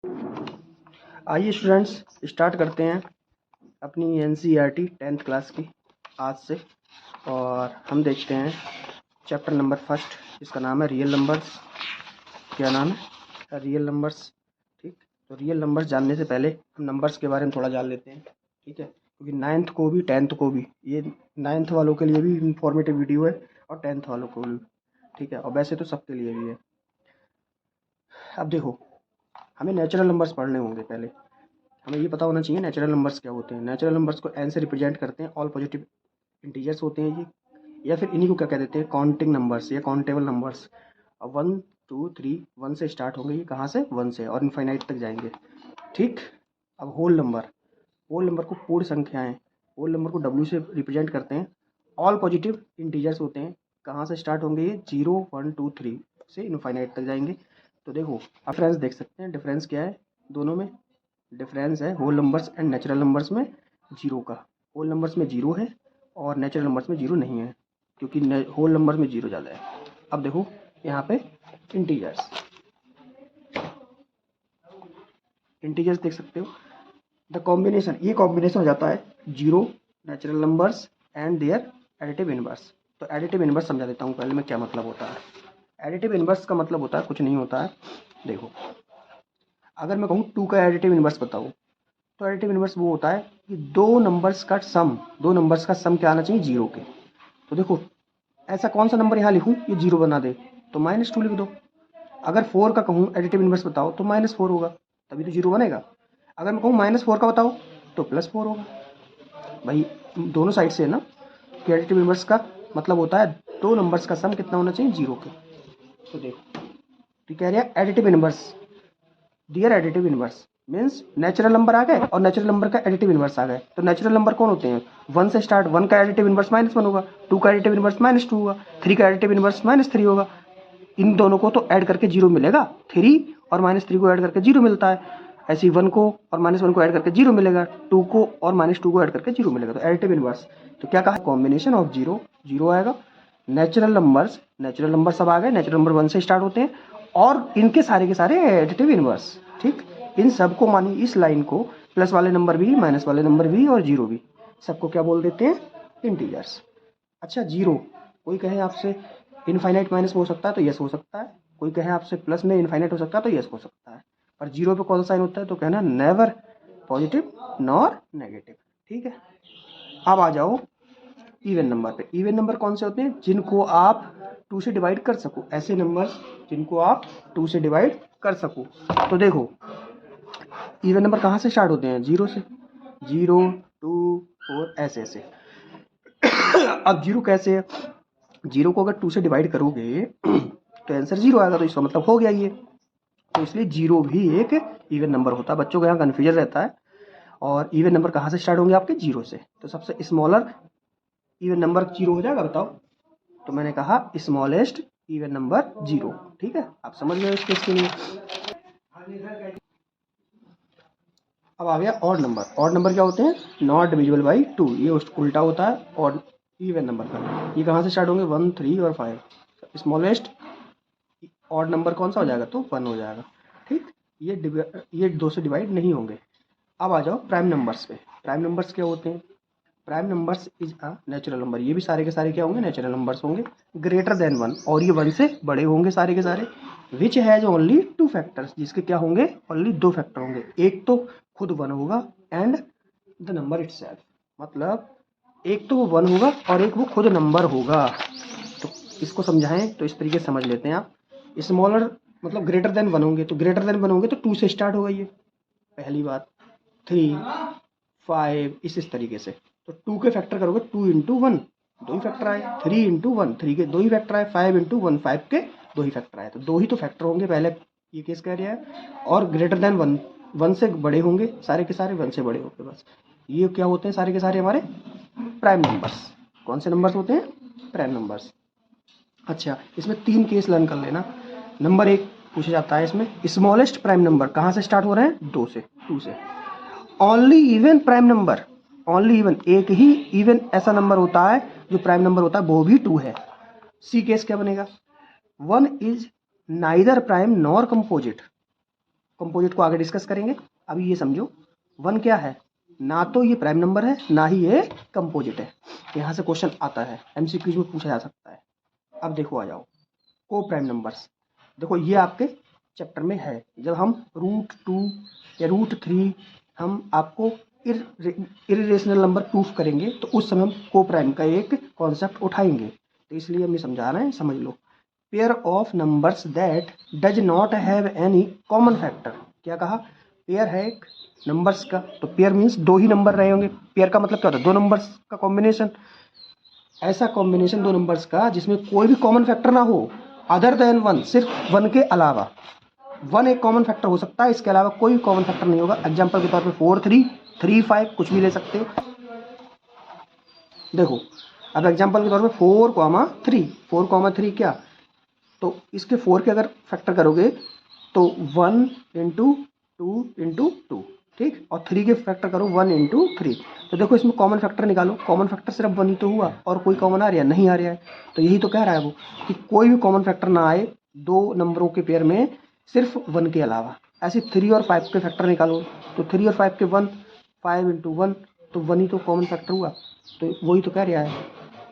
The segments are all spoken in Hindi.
आइए स्टूडेंट्स स्टार्ट करते हैं अपनी NCERT 10th क्लास की आज से। और हम देखते हैं चैप्टर नंबर फर्स्ट, इसका नाम है रियल नंबर्स। क्या नाम है? Real numbers. ठीक, तो रियल नंबर्स जानने से पहले हम नंबर्स के बारे में थोड़ा जान लेते हैं। ठीक है, क्योंकि 9th को भी 10th को भी, ये 9th वालों के लिए भी इंफॉर्मेटिव वीडियो है और 10th वालों को भी। ठीक है, और वैसे तो सबके लिए भी है। अब देखो, हमें नेचुरल नंबर्स पढ़ने होंगे। पहले हमें ये पता होना चाहिए नेचुरल नंबर्स क्या होते हैं। नेचुरल नंबर्स को एन से रिप्रेजेंट करते हैं, ऑल पॉजिटिव इंटीजर्स होते हैं ये, या फिर इन्हीं को क्या कह देते हैं, काउंटिंग नंबर्स या काउंटेबल नंबर्स। अब 1 2 3 1 से स्टार्ट होंगे, ये कहाँ से? 1 से, और इनफाइनाइट तक जाएंगे। ठीक, अब होल नंबर को पूर्ण संख्याएं, होल नंबर को W से रिप्रेजेंट करते हैं, ऑल पॉजिटिव इंटीजर्स होते हैं। कहाँ से स्टार्ट होंगे ये? 0 1 2 3 से इनफाइनाइट तक जाएंगे। तो देखो अब डिफरेंस देख सकते हैं, डिफरेंस क्या है दोनों में? डिफरेंस है whole numbers and natural numbers में जीरो का। होल नंबर्स में जीरो है और नेचुरल नंबर्स में जीरो नहीं है, क्योंकि होल नंबर में जीरो ज़्यादा है। अब देखो यहाँ पे इंटीजर्स देख सकते हो। द कॉम्बिनेशन, ये कॉम्बिनेशन हो जाता है zero, natural numbers and their additive inverse. तो एडिटिव इनवर्स समझा देता हूँ पहले मैं, क्या मतलब होता है। एडिटिव इनवर्स का मतलब होता है कुछ नहीं होता है। देखो, अगर मैं कहूँ 2 का एडिटिव इनवर्स बताओ, तो एडिटिव इनवर्स वो होता है कि दो नंबर्स का सम क्या आना चाहिए? जीरो के। तो देखो, ऐसा कौन सा नंबर यहाँ लिखूँ ये जीरो बना दे? तो -2 लिख दो। अगर 4 का कहूँ एडिटिव इनवर्स बताओ, तो -4 होगा, तभी तो जीरो बनेगा। अगर मैं कहूँ -4 का बताओ, तो +4 होगा। भाई दोनों साइड से है ना, कि एडिटिव इनवर्स का मतलब होता है दो नंबर्स का सम कितना होना चाहिए? जीरो के। तो देखो, तो कह रहा है additive inverse, dear additive inverse means natural number आ गए और नेचुरल नंबर का एडिटिव इनवर्स आ गए। तो नेचुरल नंबर कौन होते हैं? 1 से स्टार्ट, 1 का एडिटिव इनवर्स -1 होगा, 2 का एडिटिव इनवर्स -2 होगा, 3 का एडिटिव इनवर्स -3 होगा। इन दोनों को तो ऐड करके जीरो मिलेगा, 3 और -3 को ऐड करके जीरो मिलता है। ऐसे ही 1 को और -1 को ऐड करके जीरो मिलेगा, 2 को और -2 को ऐड करके जीरो मिलेगा। तो एडिटिव इनवर्स तो क्या कहा? कॉम्बिनेशन ऑफ जीरो, जीरो आएगा। नेचुरल नंबर सब आ गए, नेचुरल नंबर 1 से स्टार्ट होते हैं और इनके सारे के सारे एडिटिव इनवर्स। ठीक, इन सबको मानी, इस लाइन को प्लस वाले नंबर भी, माइनस वाले नंबर भी और जीरो भी, सबको क्या बोल देते हैं? इंटीजर्स। अच्छा, जीरो, कोई कहे आपसे इनफाइनाइट माइनस हो सकता है, तो यस हो सकता है। कोई कहे आपसे प्लस में इनफाइनाइट हो सकता है, तो यस हो सकता है। पर जीरो पे कौन सा साइन होता है? तो कहना नेवर पॉजिटिव नॉर नेगेटिव। ठीक है, अब आ जाओ इवन नंबर पे। इवन नंबर कौन से होते हैं? जिनको आप 2 से डिवाइड कर सको, ऐसे नंबर्स जिनको आप 2 से डिवाइड कर सको। तो देखो, इवन नंबर कहाँ से स्टार्ट होते हैं? जीरो से, 0 2 4 ऐसे ऐसे। अब जीरो कैसे है? जीरो को अगर 2 से डिवाइड करोगे तो आंसर जीरो आएगा, तो इसका मतलब हो गया ये। तो इसलिए जीरो भी एक इवन नंबर होता है। बच्चों को यहाँ कन्फ्यूजन रहता है। और इवन नंबर कहाँ से स्टार्ट होंगे? आपके जीरो से। तो सबसे स्मॉलर इवन नंबर जीरो हो जाएगा, बताओ। तो मैंने कहा स्मॉलेस्ट इवन नंबर जीरो। ठीक है, आप समझ गए इस केस के लिए। अब आ गया ऑड नंबर। ऑड नंबर क्या होते हैं? नॉट डिविजिबल बाई 2, ये उल्टा होता है ऑड इवन नंबर का। ये कहाँ से स्टार्ट होंगे? 1 3 और 5। स्मॉलेस्ट ऑड नंबर कौन सा हो जाएगा? तो 1 हो जाएगा। ठीक, ये 2 से डिवाइड नहीं होंगे। अब आ जाओ प्राइम नंबर्स पे। प्राइम नंबर्स क्या होते हैं? Prime numbers is a natural number. ये भी सारे के सारे क्या होंगे? नेचुरल नंबर्स होंगे, ग्रेटर देन 1, और ये 1 से बड़े होंगे सारे के सारे। विच हैज ओनली 2 फैक्टर्स, जिसके क्या होंगे? ओनली 2 फैक्टर होंगे। एक तो खुद 1 होगा एंड द नंबर इटसेल्फ, मतलब एक तो वो 1 होगा और एक वो खुद नंबर होगा। तो इसको समझाएं तो इस तरीके से समझ लेते हैं आप। स्मॉलर मतलब ग्रेटर देन 1 होंगे, तो ग्रेटर देन 1 होंगे तो 2 से स्टार्ट होगा, ये पहली बात। 3 5 इस तरीके से। तो 2 के फैक्टर करोगे, 2 इंटू 1 दो ही फैक्टर आए, 3 इंटू 1 3 के दो ही फैक्टर आए, 5 इंटू 1 5 के दो ही फैक्टर आए। तो दो ही तो फैक्टर होंगे पहले, ये केस कह रहा है। और ग्रेटर देन 1, 1 से बड़े होंगे सारे के सारे, 1 से बड़े होंगे बस। ये क्या होते हैं सारे के सारे? हमारे प्राइम नंबर्स। कौन से नंबर्स होते हैं? Prime numbers. अच्छा, इसमें 3 केस लर्न कर लेना। नंबर 1 पूछा जाता है इसमें, स्मॉलेस्ट प्राइम नंबर कहाँ से स्टार्ट हो रहे हैं? 2 से, 2 से। Only even prime number, only even, एक ही इवन ऐसा नंबर होता है जो प्राइम नंबर होता है, वो भी 2 है। सी केस क्या बनेगा? 1 is neither prime nor composite. Composite को आगे डिस्कस करेंगे। अभी ये समझो 1 क्या है, ना तो ये प्राइम नंबर है ना ही ये कंपोजिट है। यहाँ से क्वेश्चन आता है, एमसीक्यूज में पूछा जा सकता है। अब देखो आ जाओ को प्राइम नंबर्स। देखो ये आपके चैप्टर में है, जब हम √2 या √3 हम आपको इरेशनल नंबर प्रूफ करेंगे तो उस समय हम को प्राइम का एक कॉन्सेप्ट उठाएंगे। तो इसलिए हम ये समझा रहे हैं, समझ लो। Pair of numbers that does not have any common factor. क्या कहा, पेयर है एक नंबर्स का, तो पेयर मीन्स 2 ही नंबर रहे होंगे। पेयर का मतलब क्या होता है, 2 नंबर्स का कॉम्बिनेशन। ऐसा कॉम्बिनेशन 2 नंबर्स का जिसमें कोई भी कॉमन फैक्टर ना हो अदर देन 1, सिर्फ 1 के अलावा। 1 एक कॉमन फैक्टर हो सकता है, इसके अलावा कोई भी कॉमन फैक्टर नहीं होगा। एग्जाम्पल के तौर पे 4 3 3 5 कुछ भी ले सकते हो। देखो अब एग्जाम्पल के तौर पे 4,3 क्या, तो इसके 4 के अगर फैक्टर करोगे तो 1 × 2 × 2, ठीक, और 3 के फैक्टर करो 1 × 3। तो देखो इसमें कॉमन फैक्टर निकालो, कॉमन फैक्टर सिर्फ 1 ही तो हुआ, और कोई कॉमन आ रहा है नहीं आ रहा है। तो यही तो कह रहा है वो कि कोई भी कॉमन फैक्टर ना आए 2 नंबरों के पेयर में सिर्फ 1 के अलावा। ऐसे 3 और 5 के फैक्टर निकालो, तो 3 और 5 के 1, 5 × 1, तो 1 ही तो कॉमन फैक्टर हुआ। तो वही तो कह रहा है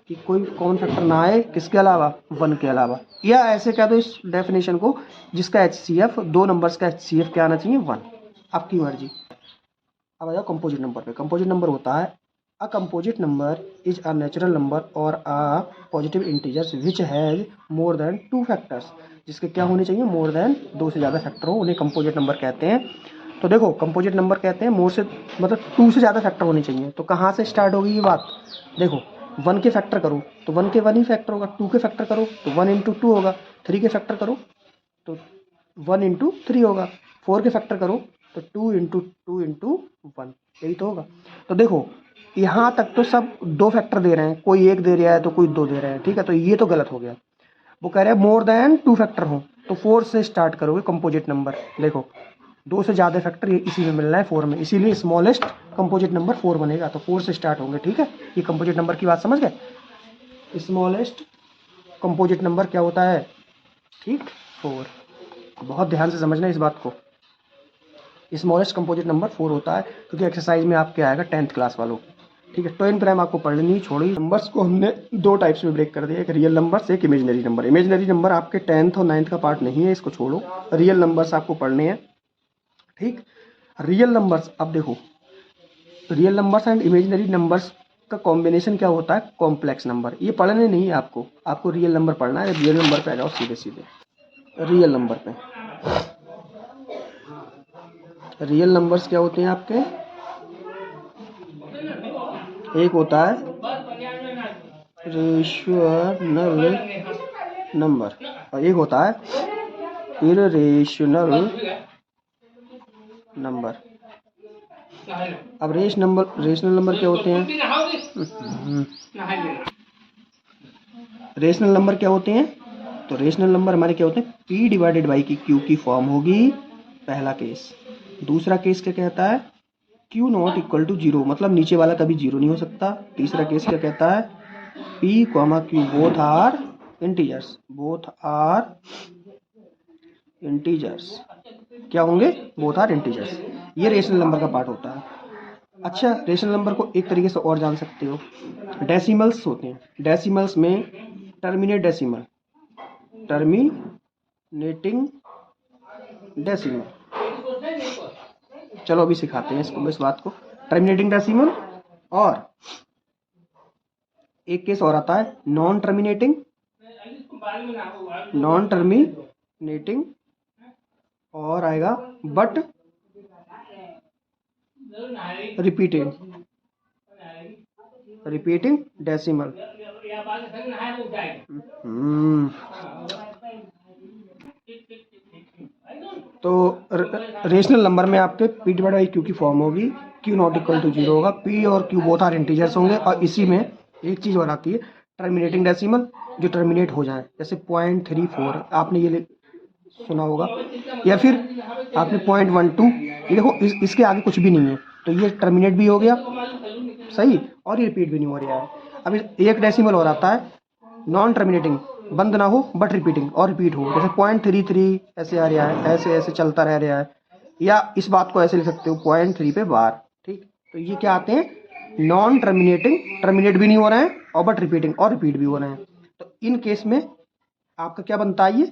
कि कोई कॉमन फैक्टर ना आए किसके अलावा, 1 के अलावा। या ऐसे कह दो इस डेफिनेशन को, जिसका HCF 2 नंबर्स का HCF क्या आना चाहिए, 1। आपकी मर्जी। अब आ जाओ कंपोजिट नंबर पे। कंपोजिट नंबर होता है a composite number is a natural number or a positive integers which has more than 2 factors. जिसके क्या होने चाहिए, मोर देन 2 से ज़्यादा फैक्टर हो, उन्हें कंपोजिट नंबर कहते हैं। तो देखो कंपोजिट नंबर कहते हैं मोर से मतलब 2 से ज़्यादा फैक्टर होने चाहिए। तो कहाँ से स्टार्ट होगी ये बात, देखो 1 के फैक्टर करो तो 1 के 1 ही फैक्टर होगा, 2 के फैक्टर करो तो 1 × 2 होगा, 3 के फैक्टर करो तो 1 × 3 होगा, 4 के फैक्टर करो तो 2 × 2 × 1, यही तो होगा। तो देखो यहाँ तक तो सब 2 फैक्टर दे रहे हैं, कोई 1 दे रहा है तो कोई 2 दे रहे हैं, ठीक है। तो ये तो गलत हो गया। वो कह रहे हैं मोर देन 2 फैक्टर हो, तो 4 से स्टार्ट करोगे कंपोजिट नंबर। देखो 2 से ज़्यादा फैक्टर इसी में मिल रहा है 4 में, इसीलिए स्मॉलेस्ट कंपोजिट नंबर 4 बनेगा। तो 4 से स्टार्ट होंगे, ठीक है। ये कंपोजिट नंबर की बात समझ गए। स्मॉलेस्ट कंपोजिट नंबर क्या होता है, ठीक, 4। बहुत ध्यान से समझना इस बात को। स्मॉलेस्ट कंपोजिट नंबर 4 होता है, क्योंकि एक्सरसाइज में आपके आएगा 10th क्लास वालों, ठीक है। ट्विन प्राइम आपको पढ़ लेनी छोड़ी। नंबर्स को हमने 2 टाइप्स में ब्रेक कर दिया, एक रियल नंबर्स, एक इमेजिनरी नंबर। इमेजिनरी नंबर आपके 10th और 9th का पार्ट नहीं है, इसको छोड़ो। रियल नंबर्स आपको पढ़ने हैं, ठीक। रियल नंबर्स, अब देखो real numbers and imaginary numbers का कॉम्बिनेशन क्या होता है, कॉम्प्लेक्स नंबर। ये पढ़ने नहीं है आपको रियल नंबर पढ़ना है। रियल नंबर पे आ जाओ सीधे सीधे। रियल नंबर पे रियल नंबर्स क्या होते हैं आपके, एक होता है रेशनल नंबर और एक होता है इररेशनल नंबर। अब रेशनल नंबर क्या होते हैं, रेशनल नंबर क्या होते हैं, तो रेशनल नंबर हमारे क्या होते हैं, P/Q की फॉर्म होगी, पहला केस। दूसरा केस क्या कहता है, Q ≠ = 0, मतलब नीचे वाला कभी 0 नहीं हो सकता। तीसरा केस क्या कहता है, P, Q both are integers. क्या होंगे, बोथ आर इंटीजर्स। ये रेशनल नंबर का पार्ट होता है। अच्छा, रेशनल नंबर को एक तरीके से और जान सकते हो, डेसिमल्स होते हैं। डेसिमल्स में टर्मिनेटिंग डेसिमल, चलो अभी सिखाते हैं इसको, इस बात को। टर्मिनेटिंग डेसिमल और एक केस और आता है नॉन टर्मिनेटिंग और आएगा बट रिपीटिंग डेसिमल। तो रेशनल नंबर में आपके P/Q की फॉर्म होगी, Q ≠ = 0 होगा, P और Q बोथ आर इंटीजर्स होंगे। और इसी में एक चीज़ और आती है टर्मिनेटिंग डेसिमल, जो टर्मिनेट हो जाए, जैसे 0.34 आपने ये सुना होगा, या फिर आपने 0.12। ये देखो इसके आगे कुछ भी नहीं है, तो ये टर्मिनेट भी हो गया सही, और ये रिपीट भी नहीं हो रहा है। अब एक डेसिमल और आता है नॉन टर्मिनेटिंग, बंद ना हो बट रिपीटिंग, और रिपीट हो, जैसे 0.33 ऐसे आ रहा है, ऐसे ऐसे चलता रह रहा है, या इस बात को ऐसे लिख सकते हो 0.3 पे बार, ठीक। तो ये क्या आते हैं, नॉन टर्मिनेटिंग, टर्मिनेट भी नहीं हो रहे हैं और बट रिपीटिंग, और रिपीट भी हो रहे हैं। तो इन केस में आपका क्या बनता है, ये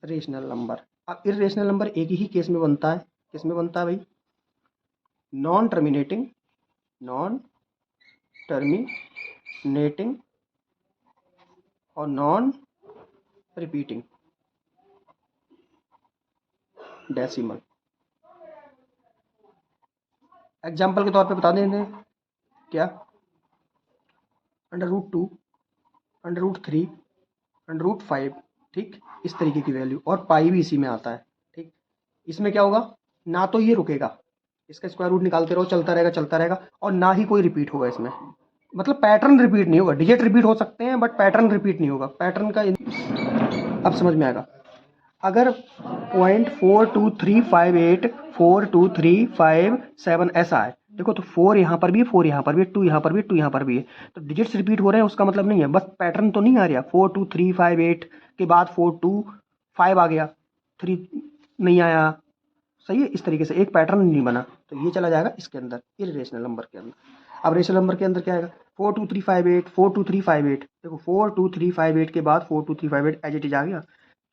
रेशनल नंबर। अब इरेशनल नंबर एक ही केस में बनता है, किस में बनता है भाई, नॉन टर्मिनेटिंग, नॉन टर्मिनेटिंग और नॉन रिपीटिंग डेसिमल। एग्जाम्पल के तौर पे बता दें क्या, √2, √3, √5, ठीक, इस तरीके की वैल्यू, और पाई भी इसी में आता है, ठीक। इसमें क्या होगा, ना तो ये रुकेगा, इसका स्क्वायर रूट निकालते रहो, चलता रहेगा चलता रहेगा, और ना ही कोई रिपीट होगा इसमें, मतलब पैटर्न रिपीट नहीं होगा। डिजिट रिपीट हो सकते हैं बट पैटर्न रिपीट नहीं होगा। पैटर्न का अब समझ में आएगा। अगर 0.423584235 ऐसा है, देखो तो 4 यहाँ पर भी है, 4 यहाँ पर भी है, 2 यहाँ पर भी है, 2 यहाँ पर भी है, तो डिजिट्स रिपीट हो रहे हैं उसका मतलब नहीं है, बस पैटर्न तो नहीं आ रहा। 42358 के बाद 425 आ गया, 3 नहीं आया, सही है। इस तरीके से एक पैटर्न नहीं बना, तो ये चला जाएगा इसके अंदर, इरेशनल नंबर के अंदर। अब रेशनल नंबर के अंदर क्या आएगा, 42358, 42358, देखो 42358 के बाद 42358 एज इट इज आ गया,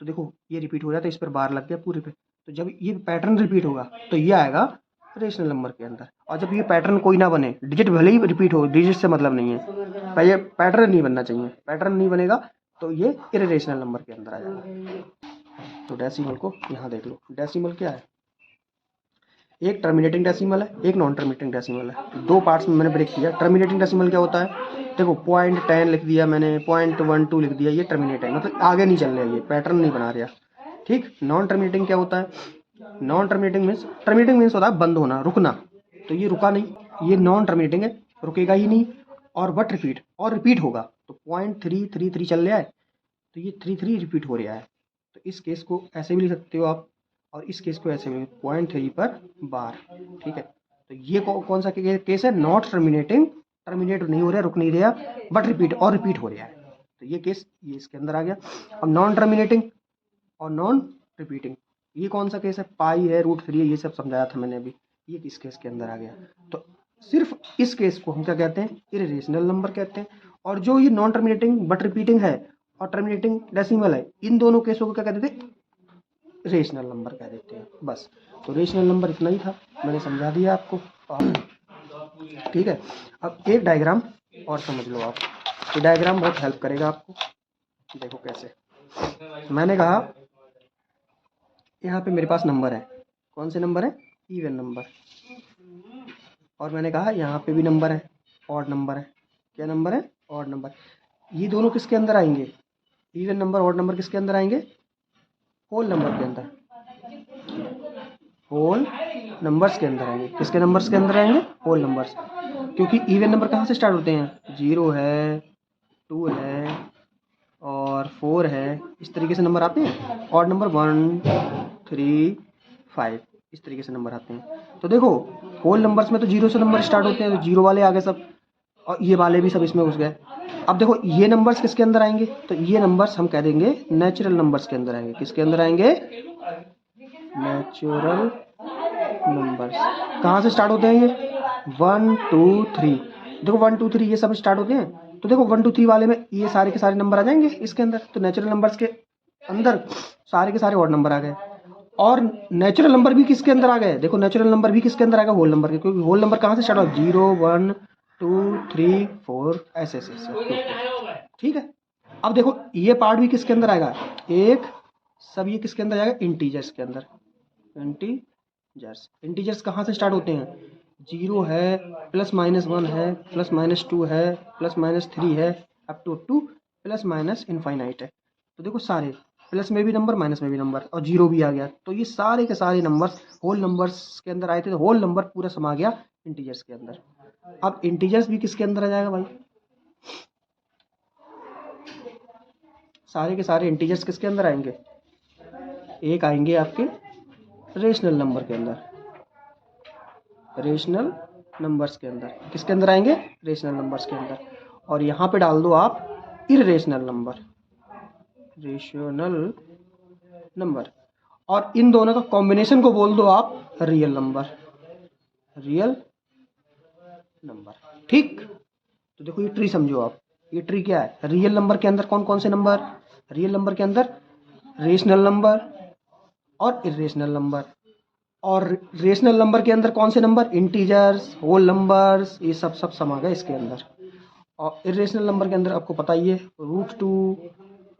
तो देखो ये रिपीट हो रहा है, तो इस पर बार लग गया पूरे पे। तो जब ये पैटर्न रिपीट होगा तो ये आएगा रेशनल नंबर के अंदर। और जब ये पैटर्न कोई ना बने, डिजिट भले ही रिपीट हो, डिजिट से मतलब नहीं है, ये पैटर्न नहीं बनना चाहिए, पैटर्न नहीं बनेगा तो ये इरेशनल नंबर के अंदर आ जाएगा। तो डेसिमल को यहाँ देख लो, डेसिमल क्या है, एक टर्मिनेटिंग डेसिमल है, एक नॉन टर्मिनेटिंग डेसिमल है। दो पार्ट्स में मैंने ब्रेक किया। टर्मिनेटिंग डेसिमल क्या होता है, देखो 0.10 लिख दिया मैंने, 0.12 लिख दिया, ये टर्मिनेट है, मतलब आगे नहीं चल रहा, ये पैटर्न नहीं बना रहा, ठीक। नॉन टर्मिनेटिंग क्या होता है, नॉन टर्मिनेटिंग मीन्स होता है बंद होना, रुकना, तो ये रुका नहीं, ये नॉन टर्मिनेटिंग है, रुकेगा ही नहीं, और बट रिपीट, और रिपीट होगा। तो 0.333 चल रहा है, तो ये 33 रिपीट हो रहा है, तो इस केस को ऐसे भी लिख सकते हो आप, और इस केस को ऐसे भी 0.3 पर बार, ठीक है। तो ये कौन सा केस है, नॉट टर्मिनेटिंग, टर्मिनेट नहीं हो रहा, रुक नहीं रहा, बट रिपीट, और रिपीट हो रहा है, तो ये केस ये इसके अंदर आ गया। अब नॉन टर्मिनेटिंग और नॉन रिपीटिंग, ये कौन सा केस है, पाई है, √3 है, ये सब समझाया था मैंने अभी, ये किस केस के अंदर आ गया। तो सिर्फ इस केस को हम क्या कहते हैं, इरेशनल नंबर कहते हैं। और जो ये नॉन टर्मिनेटिंग बट रिपीटिंग है और टर्मिनेटिंग डेसिमल है, इन दोनों केसों को क्या कहते थे, रेशनल नंबर कह देते हैं, बस। तो रेशनल नंबर इतना ही था, मैंने समझा दिया आपको, ठीक है। अब एक डायग्राम और समझ लो आप, ये डायग्राम बहुत हेल्प करेगा आपको। देखो कैसे, मैंने कहा यहाँ पे मेरे पास नंबर है, कौन से नंबर है, इवन नंबर, और मैंने कहा यहाँ पे भी नंबर है, ऑड नंबर है, क्या नंबर है, ऑड नंबर। ये दोनों किसके अंदर आएंगे, इवन नंबर ऑड नंबर किसके अंदर आएंगे, होल नंबर के अंदर, होल नंबर्स के अंदर आएंगे। किसके नंबर्स के अंदर आएंगे, होल नंबर्स, क्योंकि इवन नंबर कहाँ से स्टार्ट होते हैं, 0 है, 2 है और 4 है, इस तरीके से नंबर आते हैं। ऑड नंबर 1, 3, 5, इस तरीके से नंबर आते हैं। तो देखो होल नंबर्स में तो 0 से नंबर स्टार्ट होते हैं, तो 0 वाले आ गए सब, और ये वाले भी सब इसमें घुस गए। अब देखो ये नंबर्स किसके अंदर आएंगे, तो ये नंबर्स हम कह देंगे नेचुरल नंबर्स के अंदर आएंगे। किसके अंदर आएंगे, नेचुरल नंबर्स। कहाँ से स्टार्ट होते हैं ये, 1, 2, 3, देखो 1, 2, 3 ये सब स्टार्ट होते हैं। तो देखो 1, 2, 3 वाले में ये सारे के सारे नंबर आ जाएंगे इसके अंदर। तो नेचुरल नंबर्स के अंदर सारे के सारे ऑड नंबर आ गए, और नेचुरल नंबर भी किसके अंदर आ गए, देखो नेचुरल नंबर भी किसके अंदर आएगा, होल नंबर के, क्योंकि होल नंबर कहाँ से स्टार्ट होगा, 0, 1, 2, 3, 4 ऐसे ऐसे, ठीक है। अब देखो ये पार्ट भी किसके अंदर आएगा, एक सब ये किसके अंदर आएगा, इंटीजर्स के अंदर। इंटीजर्स कहाँ से स्टार्ट होते हैं, 0 है, +-1 है, +-2 है, +-3 है, अप टू +- इनफाइनाइट है। तो देखो सारे प्लस में भी नंबर, माइनस में भी नंबर, और 0 भी आ गया। तो ये सारे के सारे नंबर्स होल नंबर्स के अंदर आए थे, तो होल नंबर पूरा समा गया इंटीजर्स के अंदर। अब इंटीजर्स भी किसके अंदर आ जाएगा भाई, सारे के सारे इंटीजर्स किसके अंदर आएंगे, एक आएंगे आपके रेशनल नंबर के अंदर, रेशनल नंबर्स के अंदर। किसके अंदर आएंगे, रेशनल नंबर्स के अंदर। और यहाँ पे डाल दो आप इरेशनल नंबर, रेशनल नंबर। और इन दोनों का कॉम्बिनेशन को बोल दो आप रियल नंबर, रियल नंबर। ठीक, तो देखो ये ट्री समझो आप, ये ट्री क्या है, रियल नंबर के अंदर कौन कौन से नंबर, रियल नंबर के अंदर रेशनल नंबर और इरेशनल नंबर, और रेशनल नंबर के अंदर कौन से नंबर, इंटीजर्स, होल नंबर्स, ये सब समा गए इसके अंदर। और इरेशनल नंबर के अंदर आपको पता ही है √2,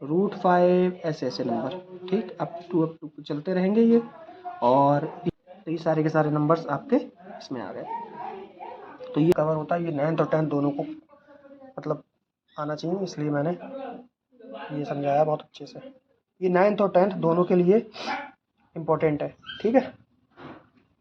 √5, ऐसे ऐसे नंबर। ठीक, अप टू चलते रहेंगे ये, और ये सारे के सारे नंबर्स आपके इसमें आ गए। तो ये कवर होता है, ये 9th और 10th दोनों को मतलब आना चाहिए, इसलिए मैंने ये समझाया बहुत अच्छे से। ये 9th और 10th दोनों के लिए इम्पोर्टेंट है। ठीक है।